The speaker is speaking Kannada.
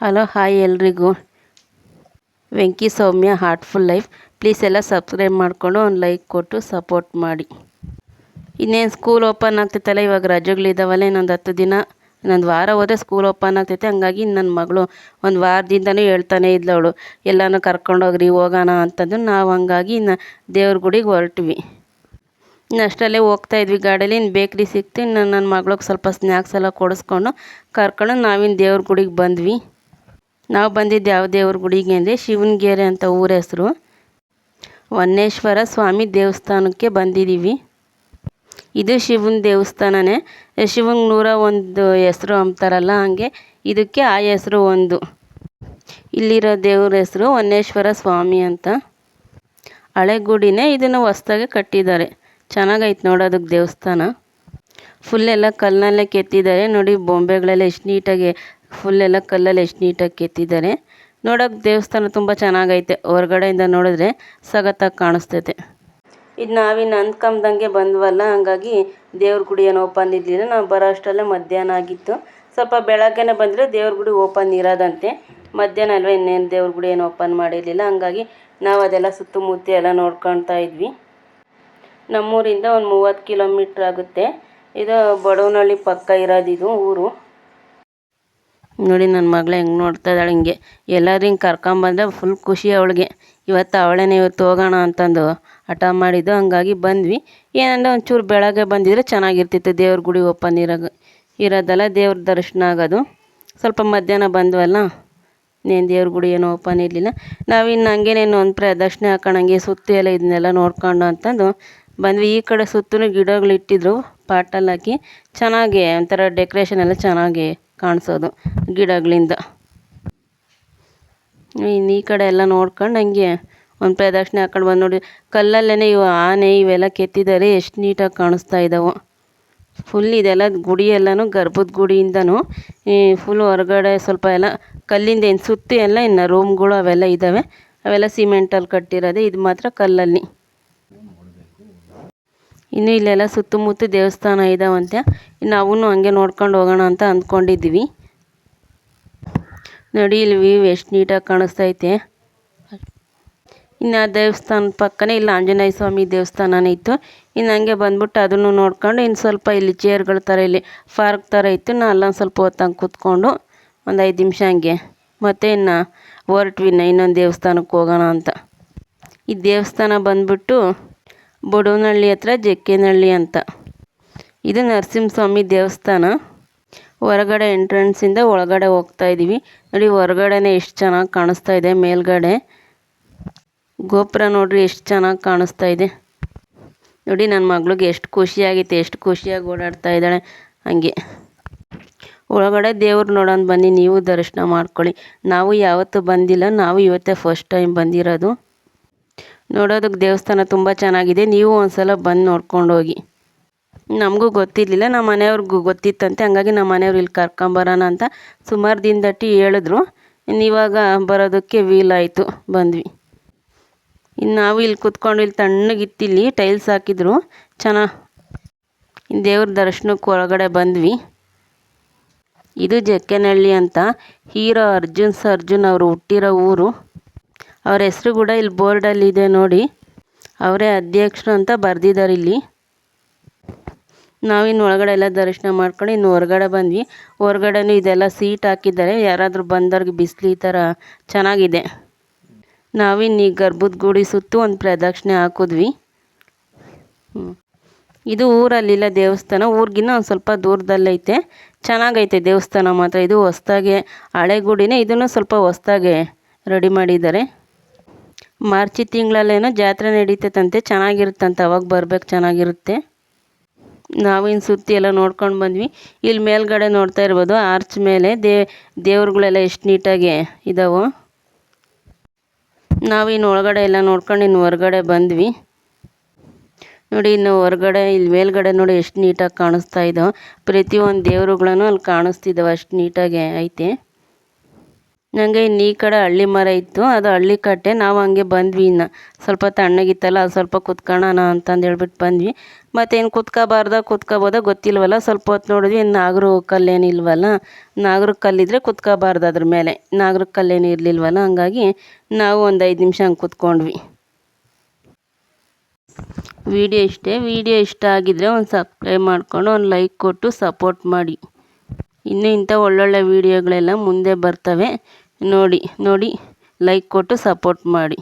ಹಲೋ ಹಾಯ್ ಎಲ್ರಿಗೂ. ವೆಂಕಿ ಸೌಮ್ಯ ಹಾರ್ಟ್ಫುಲ್ ಲೈಫ್. ಪ್ಲೀಸ್ ಎಲ್ಲ ಸಬ್ಸ್ಕ್ರೈಬ್ ಮಾಡಿಕೊಂಡು ಒಂದು ಲೈಕ್ ಕೊಟ್ಟು ಸಪೋರ್ಟ್ ಮಾಡಿ. ಇನ್ನೇನು ಸ್ಕೂಲ್ ಓಪನ್ ಆಗ್ತೈತಲ್ಲ, ಇವಾಗ ರಜೆಗಳಿದ್ದಾವಲ್ಲ, ಇನ್ನೊಂದು 10 ದಿನ, ಇನ್ನೊಂದು ವಾರ ಹೋದರೆ ಸ್ಕೂಲ್ ಓಪನ್ ಆಗ್ತೈತೆ. ಹಂಗಾಗಿ ನನ್ನ ಮಗಳು ಒಂದು ವಾರದಿಂದನೂ ಹೇಳ್ತಾನೆ ಇದ್ಲು, ಅವಳು ಎಲ್ಲನೂ ಕರ್ಕೊಂಡೋಗ್ರಿ ಹೋಗೋಣ ಅಂತಂದು. ನಾವು ಹಂಗಾಗಿ ಇನ್ನು ದೇವ್ರ ಗುಡಿಗೆ ಹೊರಟ್ವಿ. ಇನ್ನು ಅಷ್ಟರಲ್ಲೇ ಹೋಗ್ತಾಯಿದ್ವಿ ಗಾಡೀಲಿ. ಇನ್ನು ಬೇಕ್ರಿ ಸಿಕ್ತು. ಇನ್ನು ನನ್ನ ಮಗಳಿಗೆ ಸ್ವಲ್ಪ ಸ್ನ್ಯಾಕ್ಸ್ ಎಲ್ಲ ಕೊಡಿಸ್ಕೊಂಡು ಕರ್ಕೊಂಡು ನಾವಿನ್ನು ದೇವ್ರ ಗುಡಿಗೆ ಬಂದ್ವಿ. ನಾವು ಬಂದಿದ್ದು ಯಾವ ದೇವ್ರ ಗುಡಿಗೆ ಅಂದರೆ ಶಿವನಗೆರೆ ಅಂತ ಊರ ಹೆಸರು. ವನ್ನೇಶ್ವರ ಸ್ವಾಮಿ ದೇವಸ್ಥಾನಕ್ಕೆ ಬಂದಿದ್ದೀವಿ. ಇದು ಶಿವನ ದೇವಸ್ಥಾನನೇ. ಶಿವಂಗೆ 101 ಹೆಸರು ಅಂತಾರಲ್ಲ, ಹಂಗೆ ಇದಕ್ಕೆ ಆ ಹೆಸರು ಒಂದು. ಇಲ್ಲಿರೋ ದೇವ್ರ ಹೆಸರು ವನ್ನೇಶ್ವರ ಸ್ವಾಮಿ ಅಂತ. ಹಳೆ ಗುಡಿನೇ, ಇದನ್ನು ಹೊಸ್ದಾಗೆ ಕಟ್ಟಿದ್ದಾರೆ. ಚೆನ್ನಾಗೈತೆ ನೋಡೋದಕ್ಕೆ ದೇವಸ್ಥಾನ. ಫುಲ್ಲೆಲ್ಲ ಕಲ್ಲಲ್ಲೇ ಕೆತ್ತಿದ್ದಾರೆ ನೋಡಿ. ಬೊಂಬೆಗಳೆಲ್ಲ ಎಷ್ಟು ನೀಟಾಗಿ ಫುಲ್ಲೆಲ್ಲ ಕಲ್ಲಲ್ಲಿ ಎಷ್ಟು ನೀಟಾಗಿ ಕೆತ್ತಿದ್ದಾರೆ. ನೋಡೋಕೆ ದೇವಸ್ಥಾನ ತುಂಬ ಚೆನ್ನಾಗೈತೆ. ಹೊರಗಡೆಯಿಂದ ನೋಡಿದ್ರೆ ಸಖತ್ತಾಗಿ ಕಾಣಿಸ್ತೈತೆ. ಇದು ನಾವಿನ್ನು ಅಂದ್ಕೊಂಬಂಗೆ ಬಂದ್ವಲ್ಲ, ಹಂಗಾಗಿ ದೇವ್ರ ಗುಡಿ ಏನು ಓಪನ್ ಇರಲಿಲ್ಲ. ನಾವು ಬರೋ ಅಷ್ಟರಲ್ಲೇ ಮಧ್ಯಾಹ್ನ ಆಗಿತ್ತು. ಸ್ವಲ್ಪ ಬೆಳಗ್ಗೆನೇ ಬಂದರೆ ದೇವ್ರ ಗುಡಿ ಓಪನ್ ಇರೋದಂತೆ. ಮಧ್ಯಾಹ್ನ ಅಲ್ವ, ಇನ್ನೇನು ದೇವ್ರ ಗುಡಿ ಏನು ಓಪನ್ ಮಾಡಿರಲಿಲ್ಲ. ಹಂಗಾಗಿ ನಾವು ಅದೆಲ್ಲ ಸುತ್ತಮುತ್ತ ಎಲ್ಲ ನೋಡ್ಕೊಳ್ತಾ ಇದ್ವಿ. ನಮ್ಮೂರಿಂದ ಒಂದು 30 ಕಿಲೋಮೀಟ್ರ್ ಆಗುತ್ತೆ. ಇದು ಬಡವನಹಳ್ಳಿ ಪಕ್ಕ ಇರೋದಿದು ಊರು. ನೋಡಿ ನನ್ನ ಮಗಳು ಹೆಂಗೆ ನೋಡ್ತಾ ಇದ್ದಾಳೆ. ಹಿಂಗೆ ಎಲ್ಲರೂ ಹಿಂಗೆ ಕರ್ಕೊಂಬಂದ್ರೆ ಫುಲ್ ಖುಷಿ ಅವಳಿಗೆ. ಇವತ್ತು ಹೋಗೋಣ ಅಂತಂದು ಹಠ ಮಾಡಿದ್ದು. ಹಂಗಾಗಿ ಬಂದ್ವಿ. ಏನಂದರೆ ಒಂಚೂರು ಬೆಳಗ್ಗೆ ಬಂದಿದ್ರೆ ಚೆನ್ನಾಗಿರ್ತಿತ್ತು. ದೇವ್ರ ಗುಡಿ ಓಪನ್ ಇರೋದಲ್ಲ, ದೇವ್ರ ದರ್ಶನ ಆಗೋದು. ಸ್ವಲ್ಪ ಮಧ್ಯಾಹ್ನ ಬಂದ್ವಲ್ಲ, ಇನ್ನೇನು ದೇವ್ರ ಗುಡಿ ಏನೋ ಓಪನ್ ಇರಲಿಲ್ಲ. ನಾವಿನ್ನು ಹಂಗೇನೇನು ಒಂದು ಪ್ರದಕ್ಷಿಣೆ ಹಾಕೋಣಂಗೆ ಸುತ್ತು ಎಲ್ಲ ಇದನ್ನೆಲ್ಲ ನೋಡ್ಕೊಂಡು ಅಂತಂದು ಬಂದ್ವಿ. ಈ ಕಡೆ ಸುತ್ತಲೂ ಗಿಡಗಳು ಇಟ್ಟಿದ್ರು ಪಾಟಲ್ಲಿ ಹಾಕಿ. ಚೆನ್ನಾಗಿ ಒಂಥರ ಡೆಕೋರೇಷನ್ ಎಲ್ಲ ಚೆನ್ನಾಗಿ ಕಾಣಿಸೋದು ಗಿಡಗಳಿಂದ. ಇನ್ನು ಈ ಕಡೆ ಎಲ್ಲ ನೋಡ್ಕೊಂಡು ಹಂಗೆ ಒಂದು ಪ್ರದಕ್ಷಿಣೆ ಹಾಕೊಂಡು ಬಂದು ನೋಡಿ. ಕಲ್ಲಲ್ಲೇ ಇವು ಆನೆ ಇವೆಲ್ಲ ಕೆತ್ತಿದ್ದಾರೆ. ಎಷ್ಟು ನೀಟಾಗಿ ಕಾಣಿಸ್ತಾ ಇದ್ದಾವೆ. ಫುಲ್ ಇದೆಲ್ಲ ಗುಡಿ ಎಲ್ಲನೂ ಗರ್ಭದ ಗುಡಿಯಿಂದನೂ ಫುಲ್ ಹೊರಗಡೆ ಸ್ವಲ್ಪ ಎಲ್ಲ ಕಲ್ಲಿಂದ ಏನು ಸುತ್ತಿ ಎಲ್ಲ ಇನ್ನು ರೂಮ್ಗಳು ಅವೆಲ್ಲ ಇದ್ದಾವೆ. ಅವೆಲ್ಲ ಸಿಮೆಂಟಲ್ಲಿ ಕಟ್ಟಿರೋದೆ, ಇದು ಮಾತ್ರ ಕಲ್ಲಲ್ಲಿ. ಇನ್ನು ಇಲ್ಲೆಲ್ಲ ಸುತ್ತಮುತ್ತ ದೇವಸ್ಥಾನ ಇದ್ದಾವಂತೆ. ನಾವು ಹಂಗೆ ನೋಡ್ಕೊಂಡು ಹೋಗೋಣ ಅಂತ ಅಂದ್ಕೊಂಡಿದ್ದೀವಿ. ನೋಡಿ ಇಲ್ಲಿ ವ್ಯೂ ಎಷ್ಟು ನೀಟಾಗಿ ಕಾಣಿಸ್ತೈತೆ. ಇನ್ನು ಆ ದೇವಸ್ಥಾನದ ಪಕ್ಕನೇ ಇಲ್ಲಿ ಆಂಜನೇಯ ಸ್ವಾಮಿ ದೇವಸ್ಥಾನನೇ ಇತ್ತು. ಇನ್ನು ಹಂಗೆ ಬಂದ್ಬಿಟ್ಟು ಅದನ್ನು ನೋಡ್ಕೊಂಡು ಇನ್ನು ಸ್ವಲ್ಪ ಇಲ್ಲಿ ಚೇರ್ಗಳ ಥರ ಇಲ್ಲಿ ಪಾರ್ಕ್ ಥರ ಇತ್ತು. ನಾನು ಅಲ್ಲೊಂದು ಸ್ವಲ್ಪ ಹೊತ್ತಂಗೆ ಕೂತ್ಕೊಂಡು ಒಂದು 5 ನಿಮಿಷ ಹಂಗೆ ಮತ್ತೆ ಇನ್ನು ಹೊರಟ್ವಿ ಇನ್ನೊಂದು ದೇವಸ್ಥಾನಕ್ಕೆ ಹೋಗೋಣ ಅಂತ. ಈ ದೇವಸ್ಥಾನ ಬಂದ್ಬಿಟ್ಟು ಬಡವನಹಳ್ಳಿ ಹತ್ರ ಜಕ್ಕೇನಹಳ್ಳಿ ಅಂತ. ಇದು ನರಸಿಂಹಸ್ವಾಮಿ ದೇವಸ್ಥಾನ. ಹೊರಗಡೆ ಎಂಟ್ರೆನ್ಸಿಂದ ಒಳಗಡೆ ಹೋಗ್ತಾ ಇದ್ದೀವಿ. ನೋಡಿ ಹೊರಗಡೆನೇ ಎಷ್ಟು ಚೆನ್ನಾಗಿ ಕಾಣಿಸ್ತಾ ಇದೆ. ಮೇಲ್ಗಡೆ ಗೋಪುರ ನೋಡ್ರಿ ಎಷ್ಟು ಚೆನ್ನಾಗಿ ಕಾಣಿಸ್ತಾ ಇದೆ. ನೋಡಿ ನನ್ನ ಮಗಳಿಗೆ ಎಷ್ಟು ಖುಷಿಯಾಗಿತ್ತು, ಎಷ್ಟು ಖುಷಿಯಾಗಿ ಓಡಾಡ್ತಾ ಇದ್ದಾಳೆ. ಹಂಗೆ ಒಳಗಡೆ ದೇವ್ರು ನೋಡೋಣ ಬನ್ನಿ, ನೀವು ದರ್ಶನ ಮಾಡ್ಕೊಳ್ಳಿ. ನಾವು ಯಾವತ್ತೂ ಬಂದಿಲ್ಲ, ನಾವು ಇವತ್ತೇ ಫಸ್ಟ್ ಟೈಮ್ ಬಂದಿರೋದು. ನೋಡೋದಕ್ಕೆ ದೇವಸ್ಥಾನ ತುಂಬ ಚೆನ್ನಾಗಿದೆ. ನೀವು ಒಂದು ಸಲ ಬಂದು ನೋಡ್ಕೊಂಡು ಹೋಗಿ. ನಮಗೂ ಗೊತ್ತಿರಲಿಲ್ಲ, ನಮ್ಮ ಮನೆಯವ್ರಿಗೂ ಗೊತ್ತಿತ್ತಂತೆ. ಹಂಗಾಗಿ ನಮ್ಮ ಮನೆಯವ್ರು ಇಲ್ಲಿ ಕರ್ಕೊಂಬರೋಣ ಅಂತ ಸುಮಾರು ದಿನದಟ್ಟಿ ಹೇಳಿದ್ರು. ಇವಾಗ ಬರೋದಕ್ಕೆ ವೀಲಾಯಿತು, ಬಂದ್ವಿ. ಇನ್ನು ನಾವು ಇಲ್ಲಿ ಕೂತ್ಕೊಂಡು ಇಲ್ಲಿ ತಣ್ಣಗಿತ್ತಿಲ್ಲಿ ಟೈಲ್ಸ್ ಹಾಕಿದ್ರು. ದೇವ್ರ ದರ್ಶನಕ್ಕೆ ಒಳಗಡೆ ಬಂದ್ವಿ. ಇದು ಜಕ್ಕೇನಹಳ್ಳಿ ಅಂತ. ಹೀರೋ ಅರ್ಜುನ್ ಅವರು ಹುಟ್ಟಿರೋ ಊರು. ಅವ್ರ ಹೆಸರು ಕೂಡ ಇಲ್ಲಿ ಬೋರ್ಡಲ್ಲಿದೆ ನೋಡಿ. ಅವರೇ ಅಧ್ಯಕ್ಷರು ಅಂತ ಬರೆದಿದ್ದಾರೆ ಇಲ್ಲಿ. ನಾವಿನ್ನು ಒಳಗಡೆ ಎಲ್ಲ ದರ್ಶನ ಮಾಡ್ಕೊಂಡು ಇನ್ನು ಹೊರಗಡೆ ಬಂದ್ವಿ. ಹೊರಗಡೆನೂ ಇದೆಲ್ಲ ಸೀಟ್ ಹಾಕಿದ್ದಾರೆ, ಯಾರಾದರೂ ಬಂದವ್ರಿಗೆ ಬಿಸಿಲು ಈ ಥರ ಚೆನ್ನಾಗಿದೆ. ನಾವಿನ್ನು ಈ ಗರ್ಭದ ಗುಡಿ ಸುತ್ತು ಒಂದು ಪ್ರದಕ್ಷಿಣೆ ಹಾಕಿದ್ವಿ. ಇದು ಊರಲ್ಲಿಲ್ಲ ದೇವಸ್ಥಾನ, ಊರಿಗಿನ್ನ ಒಂದು ಸ್ವಲ್ಪ ದೂರದಲ್ಲೈತೆ. ಚೆನ್ನಾಗೈತೆ ದೇವಸ್ಥಾನ ಮಾತ್ರ. ಇದು ಹೊಸ್ದಾಗೆ ಹಳೆ ಗುಡಿನೇ, ಇದನ್ನು ಸ್ವಲ್ಪ ಹೊಸ್ದಾಗೆ ರೆಡಿ ಮಾಡಿದ್ದಾರೆ. ಮಾರ್ಚ್ ತಿಂಗಳಲ್ಲೇನೋ ಜಾತ್ರೆ ನಡೀತೈತಂತೆ, ಚೆನ್ನಾಗಿರುತ್ತಂತೆ. ಅವಾಗ ಬರ್ಬೇಕು, ಚೆನ್ನಾಗಿರುತ್ತೆ. ನಾವಿನ್ನು ಸುತ್ತಿ ಎಲ್ಲ ನೋಡ್ಕೊಂಡು ಬಂದ್ವಿ. ಇಲ್ಲಿ ಮೇಲ್ಗಡೆ ನೋಡ್ತಾ ಇರ್ಬೋದು, ಆರ್ಚ್ ಮೇಲೆ ದೇವ್ರುಗಳೆಲ್ಲ ಎಷ್ಟು ನೀಟಾಗಿ ಇದ್ದಾವೆ. ನಾವಿನ್ನು ಒಳಗಡೆ ಎಲ್ಲ ನೋಡ್ಕೊಂಡು ಇನ್ನು ಹೊರಗಡೆ ಬಂದ್ವಿ. ನೋಡಿ ಇನ್ನು ಹೊರಗಡೆ ಇಲ್ಲಿ ಮೇಲ್ಗಡೆ ನೋಡಿ ಎಷ್ಟು ನೀಟಾಗಿ ಕಾಣಿಸ್ತಾ ಇದ್ದಾವೆ. ಪ್ರತಿಯೊಂದು ದೇವ್ರುಗಳನ್ನು ಅಲ್ಲಿ ಕಾಣಿಸ್ತಿದ್ದಾವೆ, ಅಷ್ಟು ನೀಟಾಗಿ ಐತೆ. ನನಗೆ ಇನ್ನು ಈ ಕಡೆ ಹಳ್ಳಿ ಮರ ಇತ್ತು, ಅದು ಹಳ್ಳಿ ಕಟ್ಟೆ. ನಾವು ಹಂಗೆ ಬಂದ್ವಿ. ಇನ್ನು ಸ್ವಲ್ಪ ತಣ್ಣಗಿತ್ತಲ್ಲ, ಅದು ಸ್ವಲ್ಪ ಕುತ್ಕೊಳ್ಳೋಣ ಅಂತಂದು ಹೇಳ್ಬಿಟ್ಟು ಬಂದ್ವಿ. ಮತ್ತೇನು ಕುತ್ಕೋಬೋದ ಗೊತ್ತಿಲ್ವಲ್ಲ. ಸ್ವಲ್ಪ ಹೊತ್ತು ನೋಡಿದ್ವಿ, ಇನ್ನು ನಾಗರು ಕಲ್ಲೇನಿಲ್ವಲ್ಲ. ನಾಗರ ಕಲ್ಲಿದ್ರೆ ಕುತ್ಕೋಬಾರ್ದು ಅದ್ರ ಮೇಲೆ. ನಾಗರ ಕಲ್ಲೇನು ಇರಲಿಲ್ವಲ್ಲ, ಹಂಗಾಗಿ ನಾವು ಒಂದು 5 ನಿಮಿಷ ಹಂಗೆ ಕುತ್ಕೊಂಡ್ವಿ. ವಿಡಿಯೋ ಇಷ್ಟ ಆಗಿದ್ರೆ ಒಂದು ಸಬ್ಸ್ಕ್ರೈಬ್ ಮಾಡಿಕೊಂಡು ಒಂದು ಲೈಕ್ ಕೊಟ್ಟು ಸಪೋರ್ಟ್ ಮಾಡಿ. ಇನ್ನೂ ಇಂಥ ಒಳ್ಳೊಳ್ಳೆ ವೀಡಿಯೋಗಳೆಲ್ಲ ಮುಂದೆ ಬರ್ತವೆ. ನೋಡಿ ಲೈಕ್ ಕೊಟ್ಟು ಸಪೋರ್ಟ್ ಮಾಡಿ.